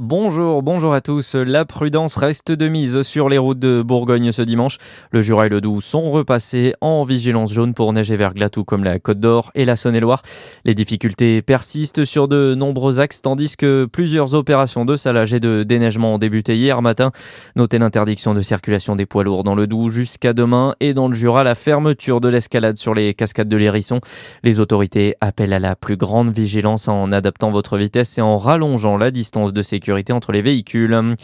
Bonjour à tous. La prudence reste de mise sur les routes de Bourgogne ce dimanche. Le Jura et le Doubs sont repassés en vigilance jaune pour neige et verglas, tout comme la Côte d'Or et la Saône-et-Loire. Les difficultés persistent sur de nombreux axes, tandis que plusieurs opérations de salage et de déneigement ont débuté hier matin. Notez l'interdiction de circulation des poids lourds dans le Doubs jusqu'à demain et dans le Jura, la fermeture de l'escalade sur les cascades de l'Hérisson. Les autorités appellent à la plus grande vigilance en adaptant votre vitesse et en rallongeant la distance de sécurité entre les véhicules.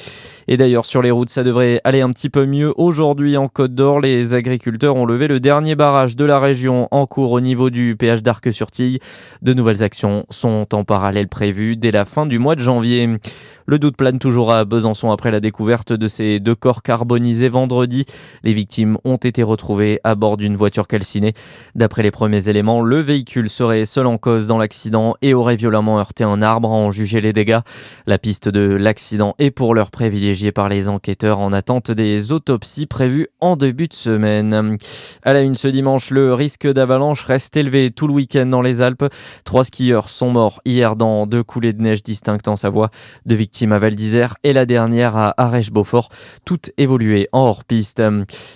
Et d'ailleurs, sur les routes, ça devrait aller un petit peu mieux. Aujourd'hui, en Côte d'Or, les agriculteurs ont levé le dernier barrage de la région en cours au niveau du péage d'Arc-sur-Tille. De nouvelles actions sont en parallèle prévues dès la fin du mois de janvier. Le doute plane toujours à Besançon après la découverte de ces deux corps carbonisés vendredi. Les victimes ont été retrouvées à bord d'une voiture calcinée. D'après les premiers éléments, le véhicule serait seul en cause dans l'accident et aurait violemment heurté un arbre, en juger les dégâts. La piste de l'accident est pour l'heure privilégiée par les enquêteurs en attente des autopsies prévues en début de semaine. À la une ce dimanche, le risque d'avalanche reste élevé tout le week-end dans les Alpes. 3 skieurs sont morts hier dans 2 coulées de neige distinctes en Savoie. 2 victimes à Val d'Isère et la dernière à Arèche-Beaufort, toutes évoluées en hors-piste.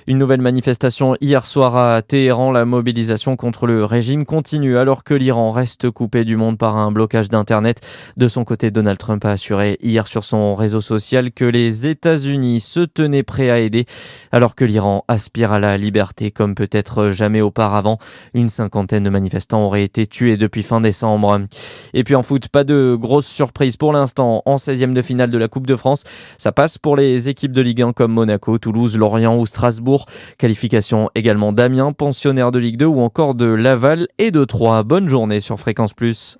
Une nouvelle manifestation hier soir à Téhéran. La mobilisation contre le régime continue alors que l'Iran reste coupé du monde par un blocage d'Internet. De son côté, Donald Trump a assuré hier sur son réseau social que les États-Unis se tenaient prêts à aider alors que l'Iran aspire à la liberté comme peut-être jamais auparavant. Une cinquantaine de manifestants auraient été tués depuis fin décembre. Et puis en foot, pas de grosse surprise pour l'instant en 16e de finale de la Coupe de France. Ça passe pour les équipes de Ligue 1 comme Monaco, Toulouse, Lorient ou Strasbourg. Qualification également d'Amiens, pensionnaire de Ligue 2 ou encore de Laval et de Troyes. Bonne journée sur Fréquence Plus.